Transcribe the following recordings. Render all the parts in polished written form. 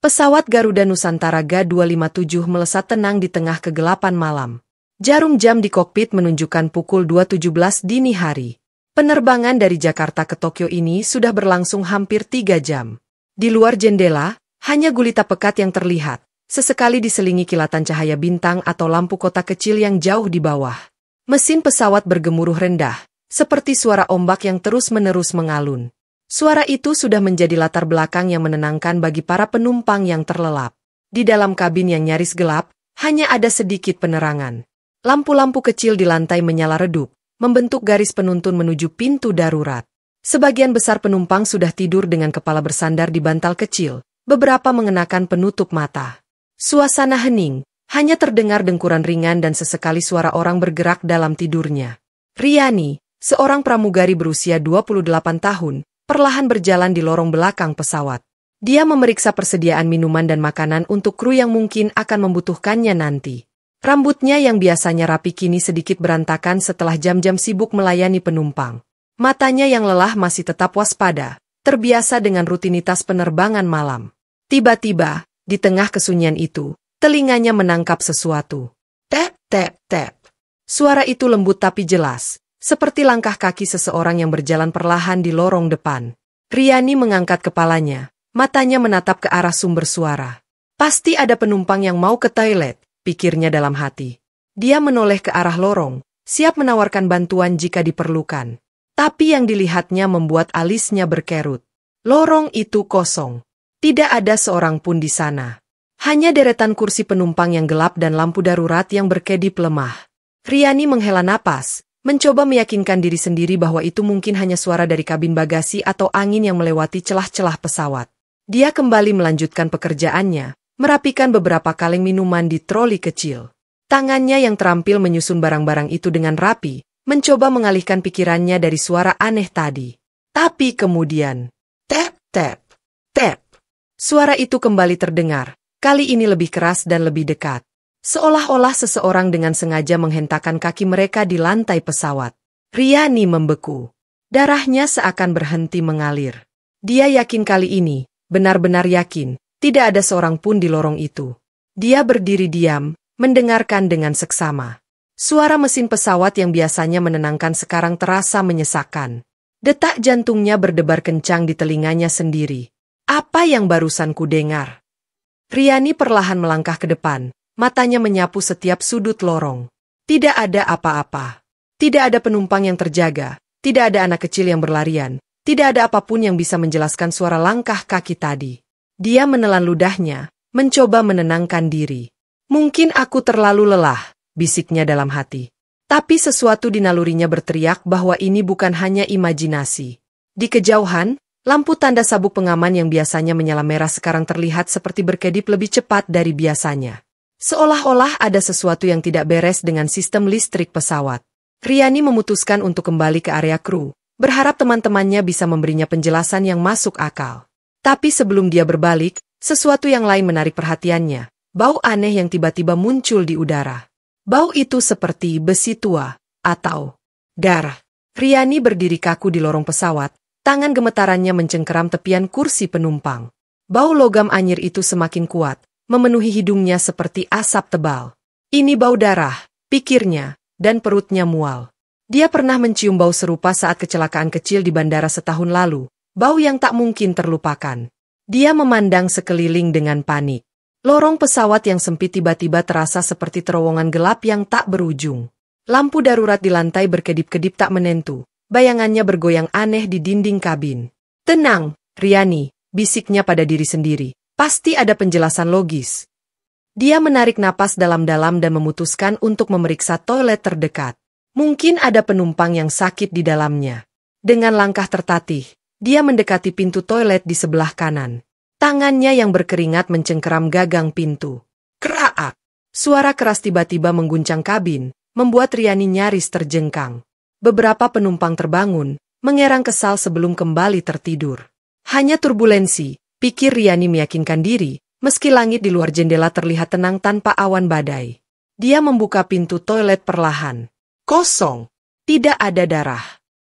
Pesawat Garuda Nusantara Ga257 melesat tenang di tengah kegelapan malam. Jarum jam di kokpit menunjukkan pukul 2.17 dini hari. Penerbangan dari Jakarta ke Tokyo ini sudah berlangsung hampir 3 jam. Di luar jendela, hanya gulita pekat yang terlihat, sesekali diselingi kilatan cahaya bintang atau lampu kota kecil yang jauh di bawah. Mesin pesawat bergemuruh rendah, seperti suara ombak yang terus-menerus mengalun. Suara itu sudah menjadi latar belakang yang menenangkan bagi para penumpang yang terlelap. Di dalam kabin yang nyaris gelap, hanya ada sedikit penerangan. Lampu-lampu kecil di lantai menyala redup, membentuk garis penuntun menuju pintu darurat. Sebagian besar penumpang sudah tidur dengan kepala bersandar di bantal kecil, beberapa mengenakan penutup mata. Suasana hening, hanya terdengar dengkuran ringan dan sesekali suara orang bergerak dalam tidurnya. Riani, seorang pramugari berusia 28 tahun, perlahan berjalan di lorong belakang pesawat. Dia memeriksa persediaan minuman dan makanan untuk kru yang mungkin akan membutuhkannya nanti. Rambutnya yang biasanya rapi kini sedikit berantakan setelah jam-jam sibuk melayani penumpang. Matanya yang lelah masih tetap waspada, terbiasa dengan rutinitas penerbangan malam. Tiba-tiba, di tengah kesunyian itu, telinganya menangkap sesuatu. Tep, tep, tep. Suara itu lembut tapi jelas, seperti langkah kaki seseorang yang berjalan perlahan di lorong depan. Riani mengangkat kepalanya, matanya menatap ke arah sumber suara. Pasti ada penumpang yang mau ke toilet, pikirnya dalam hati. Dia menoleh ke arah lorong, siap menawarkan bantuan jika diperlukan. Tapi yang dilihatnya membuat alisnya berkerut. Lorong itu kosong. Tidak ada seorang pun di sana. Hanya deretan kursi penumpang yang gelap dan lampu darurat yang berkedip lemah. Riani menghela napas, mencoba meyakinkan diri sendiri bahwa itu mungkin hanya suara dari kabin bagasi atau angin yang melewati celah-celah pesawat. Dia kembali melanjutkan pekerjaannya, merapikan beberapa kaleng minuman di troli kecil. Tangannya yang terampil menyusun barang-barang itu dengan rapi, mencoba mengalihkan pikirannya dari suara aneh tadi. Tapi kemudian, tep, tep, tep. Suara itu kembali terdengar, kali ini lebih keras dan lebih dekat. Seolah-olah seseorang dengan sengaja menghentakkan kaki mereka di lantai pesawat. Riani membeku. Darahnya seakan berhenti mengalir. Dia yakin kali ini, benar-benar yakin, tidak ada seorang pun di lorong itu. Dia berdiri diam, mendengarkan dengan seksama. Suara mesin pesawat yang biasanya menenangkan sekarang terasa menyesakkan. Detak jantungnya berdebar kencang di telinganya sendiri. Apa yang barusan kudengar? Riani perlahan melangkah ke depan. Matanya menyapu setiap sudut lorong. Tidak ada apa-apa. Tidak ada penumpang yang terjaga. Tidak ada anak kecil yang berlarian. Tidak ada apapun yang bisa menjelaskan suara langkah kaki tadi. Dia menelan ludahnya, mencoba menenangkan diri. Mungkin aku terlalu lelah, bisiknya dalam hati. Tapi sesuatu di nalurinya berteriak bahwa ini bukan hanya imajinasi. Di kejauhan, lampu tanda sabuk pengaman yang biasanya menyala merah sekarang terlihat seperti berkedip lebih cepat dari biasanya. Seolah-olah ada sesuatu yang tidak beres dengan sistem listrik pesawat. Riani memutuskan untuk kembali ke area kru, berharap teman-temannya bisa memberinya penjelasan yang masuk akal. Tapi sebelum dia berbalik, sesuatu yang lain menarik perhatiannya, bau aneh yang tiba-tiba muncul di udara. Bau itu seperti besi tua, atau darah. Riani berdiri kaku di lorong pesawat, tangan gemetarannya mencengkeram tepian kursi penumpang. Bau logam anyir itu semakin kuat, memenuhi hidungnya seperti asap tebal. Ini bau darah, pikirnya, dan perutnya mual. Dia pernah mencium bau serupa saat kecelakaan kecil di bandara setahun lalu, bau yang tak mungkin terlupakan. Dia memandang sekeliling dengan panik. Lorong pesawat yang sempit tiba-tiba terasa seperti terowongan gelap yang tak berujung. Lampu darurat di lantai berkedip-kedip tak menentu, bayangannya bergoyang aneh di dinding kabin. Tenang, Riani, bisiknya pada diri sendiri. Pasti ada penjelasan logis. Dia menarik napas dalam-dalam dan memutuskan untuk memeriksa toilet terdekat. Mungkin ada penumpang yang sakit di dalamnya. Dengan langkah tertatih, dia mendekati pintu toilet di sebelah kanan. Tangannya yang berkeringat mencengkeram gagang pintu. Kraak! Suara keras tiba-tiba mengguncang kabin, membuat Riani nyaris terjengkang. Beberapa penumpang terbangun, mengerang kesal sebelum kembali tertidur. Hanya turbulensi. Pikir Riani meyakinkan diri, meski langit di luar jendela terlihat tenang tanpa awan badai. Dia membuka pintu toilet perlahan. Kosong. Tidak ada darah.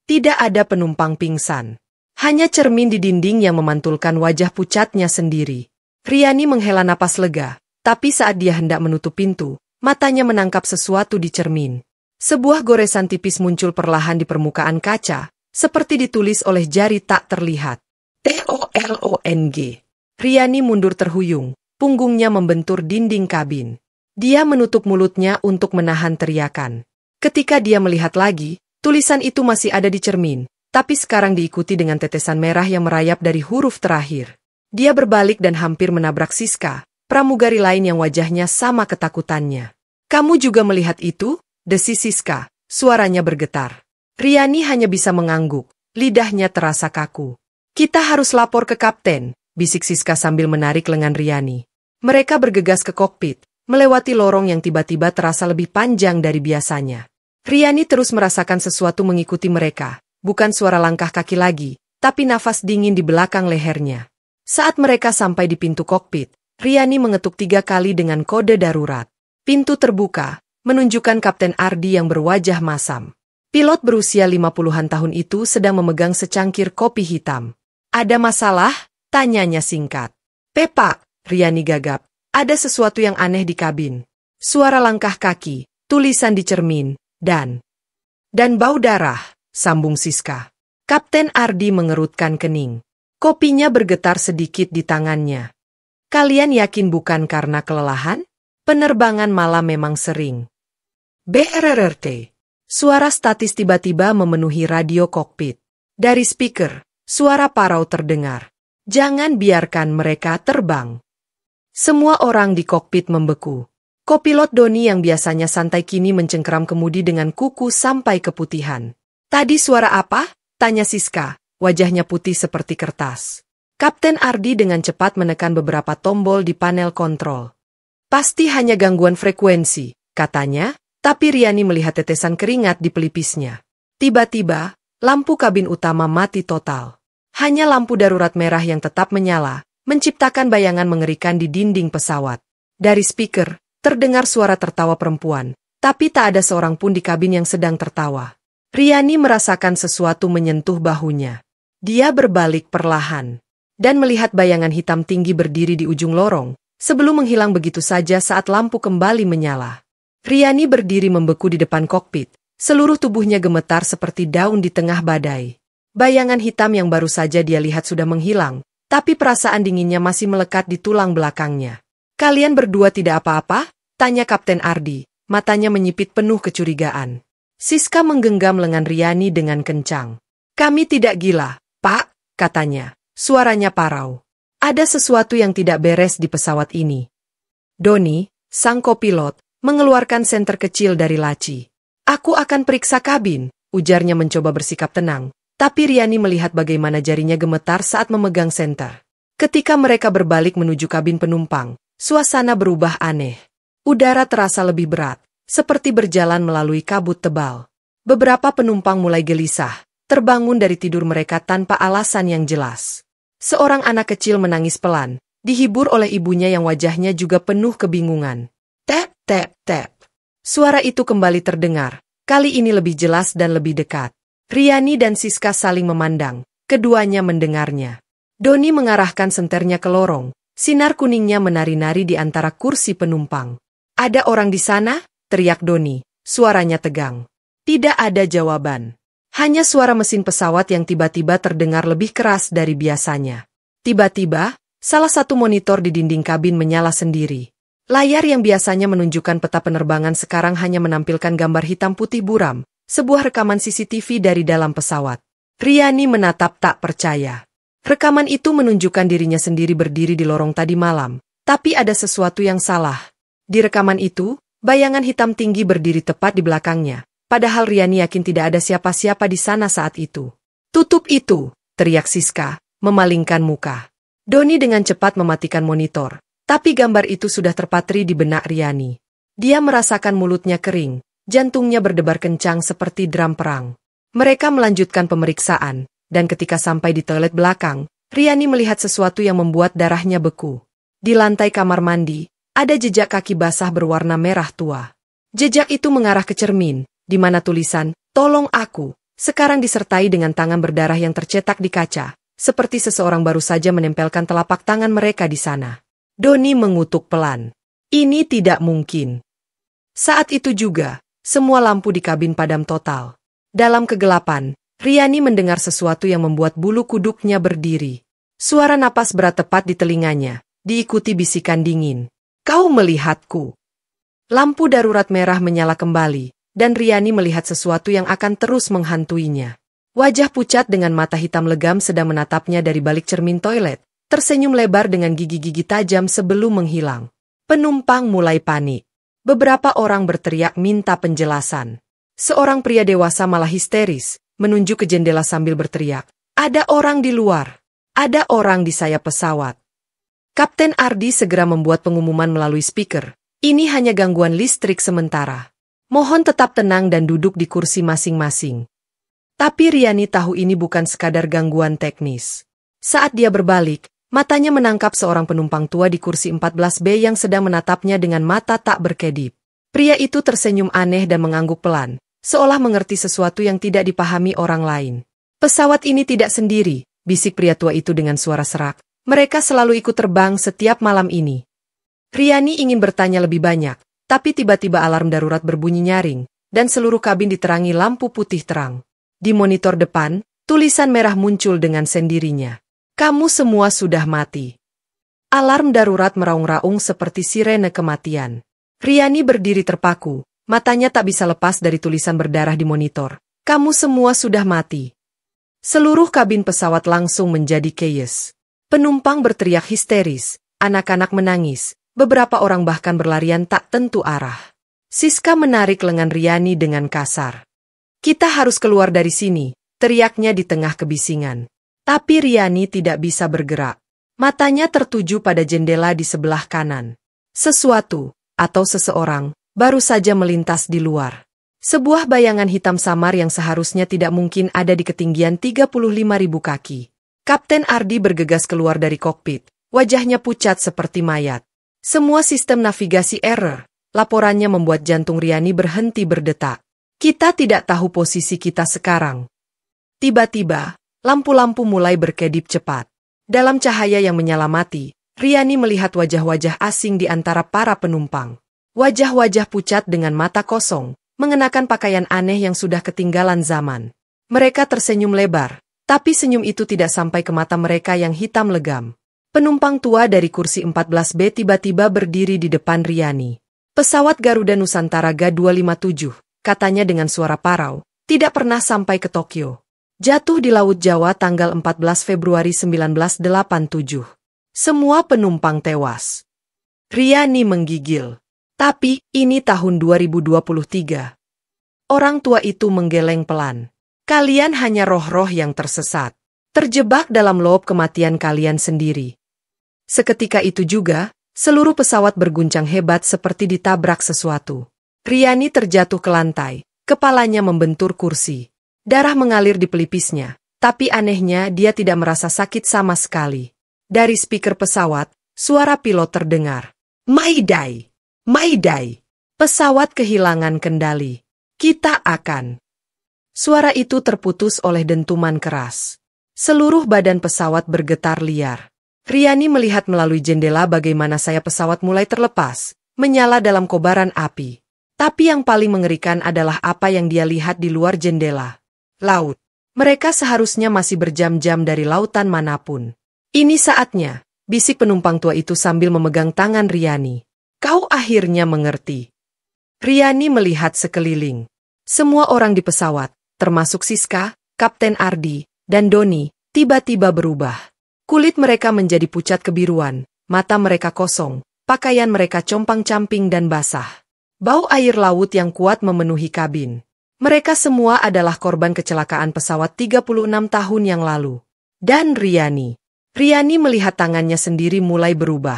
Tidak ada penumpang pingsan. Hanya cermin di dinding yang memantulkan wajah pucatnya sendiri. Riani menghela napas lega, tapi saat dia hendak menutup pintu, matanya menangkap sesuatu di cermin. Sebuah goresan tipis muncul perlahan di permukaan kaca, seperti ditulis oleh jari tak terlihat. TOLONG. Riani mundur terhuyung, punggungnya membentur dinding kabin. Dia menutup mulutnya untuk menahan teriakan. Ketika dia melihat lagi, tulisan itu masih ada di cermin, tapi sekarang diikuti dengan tetesan merah yang merayap dari huruf terakhir. Dia berbalik dan hampir menabrak Siska, pramugari lain yang wajahnya sama ketakutannya. "Kamu juga melihat itu?" desis Siska, suaranya bergetar. Riani hanya bisa mengangguk, lidahnya terasa kaku. "Kita harus lapor ke kapten," bisik Siska sambil menarik lengan Riani. Mereka bergegas ke kokpit, melewati lorong yang tiba-tiba terasa lebih panjang dari biasanya. Riani terus merasakan sesuatu mengikuti mereka, bukan suara langkah kaki lagi, tapi nafas dingin di belakang lehernya. Saat mereka sampai di pintu kokpit, Riani mengetuk 3 kali dengan kode darurat. Pintu terbuka, menunjukkan Kapten Ardi yang berwajah masam. Pilot berusia 50-an tahun itu sedang memegang secangkir kopi hitam. "Ada masalah?" tanyanya singkat. "Pepak," Riani gagap. "Ada sesuatu yang aneh di kabin." Suara langkah kaki, tulisan di cermin, dan bau darah, sambung Siska. Kapten Ardi mengerutkan kening. Kopinya bergetar sedikit di tangannya. "Kalian yakin bukan karena kelelahan? Penerbangan malam memang sering." BRRT. Suara statis tiba-tiba memenuhi radio kokpit. Dari speaker, suara parau terdengar. "Jangan biarkan mereka terbang." Semua orang di kokpit membeku. Kopilot Doni yang biasanya santai kini mencengkeram kemudi dengan kuku sampai keputihan. "Tadi suara apa?" tanya Siska, wajahnya putih seperti kertas. Kapten Ardi dengan cepat menekan beberapa tombol di panel kontrol. "Pasti hanya gangguan frekuensi," katanya. Tapi Riani melihat tetesan keringat di pelipisnya. Tiba-tiba, lampu kabin utama mati total. Hanya lampu darurat merah yang tetap menyala, menciptakan bayangan mengerikan di dinding pesawat. Dari speaker, terdengar suara tertawa perempuan, tapi tak ada seorang pun di kabin yang sedang tertawa. Riani merasakan sesuatu menyentuh bahunya. Dia berbalik perlahan, dan melihat bayangan hitam tinggi berdiri di ujung lorong, sebelum menghilang begitu saja saat lampu kembali menyala. Riani berdiri membeku di depan kokpit, seluruh tubuhnya gemetar seperti daun di tengah badai. Bayangan hitam yang baru saja dia lihat sudah menghilang, tapi perasaan dinginnya masih melekat di tulang belakangnya. "Kalian berdua tidak apa-apa?" tanya Kapten Ardi, matanya menyipit penuh kecurigaan. Siska menggenggam lengan Riani dengan kencang. "Kami tidak gila, Pak," katanya, suaranya parau. "Ada sesuatu yang tidak beres di pesawat ini." Doni, sang kopilot, mengeluarkan senter kecil dari laci. "Aku akan periksa kabin," ujarnya mencoba bersikap tenang, tapi Riani melihat bagaimana jarinya gemetar saat memegang senter. Ketika mereka berbalik menuju kabin penumpang, suasana berubah aneh. Udara terasa lebih berat, seperti berjalan melalui kabut tebal. Beberapa penumpang mulai gelisah, terbangun dari tidur mereka tanpa alasan yang jelas. Seorang anak kecil menangis pelan, dihibur oleh ibunya yang wajahnya juga penuh kebingungan. Tap, tap, tap. Suara itu kembali terdengar, kali ini lebih jelas dan lebih dekat. Riani dan Siska saling memandang, keduanya mendengarnya. Doni mengarahkan senternya ke lorong, sinar kuningnya menari-nari di antara kursi penumpang. "Ada orang di sana?" teriak Doni, suaranya tegang. Tidak ada jawaban. Hanya suara mesin pesawat yang tiba-tiba terdengar lebih keras dari biasanya. Tiba-tiba, salah satu monitor di dinding kabin menyala sendiri. Layar yang biasanya menunjukkan peta penerbangan sekarang hanya menampilkan gambar hitam putih buram, sebuah rekaman CCTV dari dalam pesawat. Riani menatap tak percaya. Rekaman itu menunjukkan dirinya sendiri berdiri di lorong tadi malam, tapi ada sesuatu yang salah. Di rekaman itu, bayangan hitam tinggi berdiri tepat di belakangnya, padahal Riani yakin tidak ada siapa-siapa di sana saat itu. "Tutup itu!" teriak Siska, memalingkan muka. Doni dengan cepat mematikan monitor. Tapi gambar itu sudah terpatri di benak Riani. Dia merasakan mulutnya kering, jantungnya berdebar kencang seperti drum perang. Mereka melanjutkan pemeriksaan, dan ketika sampai di toilet belakang, Riani melihat sesuatu yang membuat darahnya beku. Di lantai kamar mandi, ada jejak kaki basah berwarna merah tua. Jejak itu mengarah ke cermin, di mana tulisan, "Tolong aku," sekarang disertai dengan tangan berdarah yang tercetak di kaca, seperti seseorang baru saja menempelkan telapak tangan mereka di sana. Doni mengutuk pelan. Ini tidak mungkin. Saat itu juga, semua lampu di kabin padam total. Dalam kegelapan, Riani mendengar sesuatu yang membuat bulu kuduknya berdiri. Suara napas berat tepat di telinganya, diikuti bisikan dingin. Kau melihatku. Lampu darurat merah menyala kembali, dan Riani melihat sesuatu yang akan terus menghantuinya. Wajah pucat dengan mata hitam legam sedang menatapnya dari balik cermin toilet, tersenyum lebar dengan gigi-gigi tajam sebelum menghilang. Penumpang mulai panik. Beberapa orang berteriak minta penjelasan. Seorang pria dewasa malah histeris, menunjuk ke jendela sambil berteriak, "Ada orang di luar! Ada orang di sayap pesawat!" Kapten Ardi segera membuat pengumuman melalui speaker. Ini hanya gangguan listrik sementara. Mohon tetap tenang dan duduk di kursi masing-masing. Tapi Riani tahu ini bukan sekadar gangguan teknis. Saat dia berbalik, matanya menangkap seorang penumpang tua di kursi 14B yang sedang menatapnya dengan mata tak berkedip. Pria itu tersenyum aneh dan mengangguk pelan, seolah mengerti sesuatu yang tidak dipahami orang lain. Pesawat ini tidak sendiri, bisik pria tua itu dengan suara serak. Mereka selalu ikut terbang setiap malam ini. Riani ingin bertanya lebih banyak, tapi tiba-tiba alarm darurat berbunyi nyaring, dan seluruh kabin diterangi lampu putih terang. Di monitor depan, tulisan merah muncul dengan sendirinya. Kamu semua sudah mati. Alarm darurat meraung-raung seperti sirene kematian. Riani berdiri terpaku, matanya tak bisa lepas dari tulisan berdarah di monitor. Kamu semua sudah mati. Seluruh kabin pesawat langsung menjadi chaos. Penumpang berteriak histeris, anak-anak menangis, beberapa orang bahkan berlarian tak tentu arah. Siska menarik lengan Riani dengan kasar. Kita harus keluar dari sini, teriaknya di tengah kebisingan. Tapi Riani tidak bisa bergerak. Matanya tertuju pada jendela di sebelah kanan. Sesuatu, atau seseorang, baru saja melintas di luar. Sebuah bayangan hitam samar yang seharusnya tidak mungkin ada di ketinggian 35.000 kaki. Kapten Ardi bergegas keluar dari kokpit, wajahnya pucat seperti mayat. Semua sistem navigasi error, laporannya membuat jantung Riani berhenti berdetak. Kita tidak tahu posisi kita sekarang. Tiba-tiba, lampu-lampu mulai berkedip cepat. Dalam cahaya yang menyala mati, Riani melihat wajah-wajah asing di antara para penumpang. Wajah-wajah pucat dengan mata kosong, mengenakan pakaian aneh yang sudah ketinggalan zaman. Mereka tersenyum lebar, tapi senyum itu tidak sampai ke mata mereka yang hitam legam. Penumpang tua dari kursi 14B tiba-tiba berdiri di depan Riani. Pesawat Garuda Nusantara G257. Katanya dengan suara parau, tidak pernah sampai ke Tokyo. Jatuh di Laut Jawa tanggal 14 Februari 1987. Semua penumpang tewas. Riani menggigil. Tapi, ini tahun 2023. Orang tua itu menggeleng pelan. Kalian hanya roh-roh yang tersesat. Terjebak dalam loop kematian kalian sendiri. Seketika itu juga, seluruh pesawat berguncang hebat seperti ditabrak sesuatu. Riani terjatuh ke lantai, kepalanya membentur kursi. Darah mengalir di pelipisnya, tapi anehnya dia tidak merasa sakit sama sekali. Dari speaker pesawat, suara pilot terdengar. Mayday! Mayday! Pesawat kehilangan kendali. Kita akan... Suara itu terputus oleh dentuman keras. Seluruh badan pesawat bergetar liar. Riani melihat melalui jendela bagaimana sayap pesawat mulai terlepas, menyala dalam kobaran api. Tapi yang paling mengerikan adalah apa yang dia lihat di luar jendela. Laut. Mereka seharusnya masih berjam-jam dari lautan manapun. Ini saatnya, bisik penumpang tua itu sambil memegang tangan Riani. Kau akhirnya mengerti. Riani melihat sekeliling. Semua orang di pesawat, termasuk Siska, Kapten Ardi, dan Doni, tiba-tiba berubah. Kulit mereka menjadi pucat kebiruan, mata mereka kosong, pakaian mereka compang-camping dan basah. Bau air laut yang kuat memenuhi kabin. Mereka semua adalah korban kecelakaan pesawat 36 tahun yang lalu. Dan Riani. Riani melihat tangannya sendiri mulai berubah.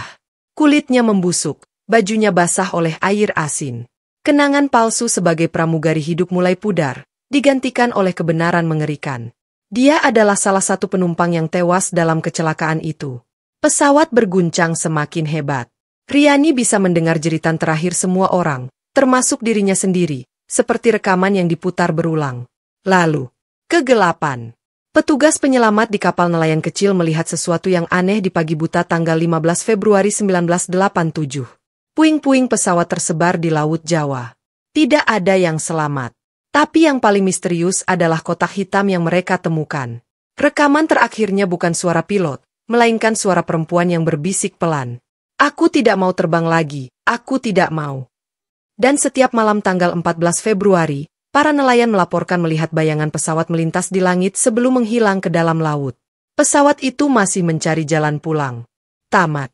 Kulitnya membusuk, bajunya basah oleh air asin. Kenangan palsu sebagai pramugari hidup mulai pudar, digantikan oleh kebenaran mengerikan. Dia adalah salah satu penumpang yang tewas dalam kecelakaan itu. Pesawat berguncang semakin hebat. Riani bisa mendengar jeritan terakhir semua orang, termasuk dirinya sendiri, seperti rekaman yang diputar berulang. Lalu, kegelapan. Petugas penyelamat di kapal nelayan kecil melihat sesuatu yang aneh di pagi buta tanggal 15 Februari 1987. Puing-puing pesawat tersebar di Laut Jawa. Tidak ada yang selamat. Tapi yang paling misterius adalah kotak hitam yang mereka temukan. Rekaman terakhirnya bukan suara pilot, melainkan suara perempuan yang berbisik pelan. Aku tidak mau terbang lagi, aku tidak mau. Dan setiap malam tanggal 14 Februari, para nelayan melaporkan melihat bayangan pesawat melintas di langit sebelum menghilang ke dalam laut. Pesawat itu masih mencari jalan pulang. Tamat.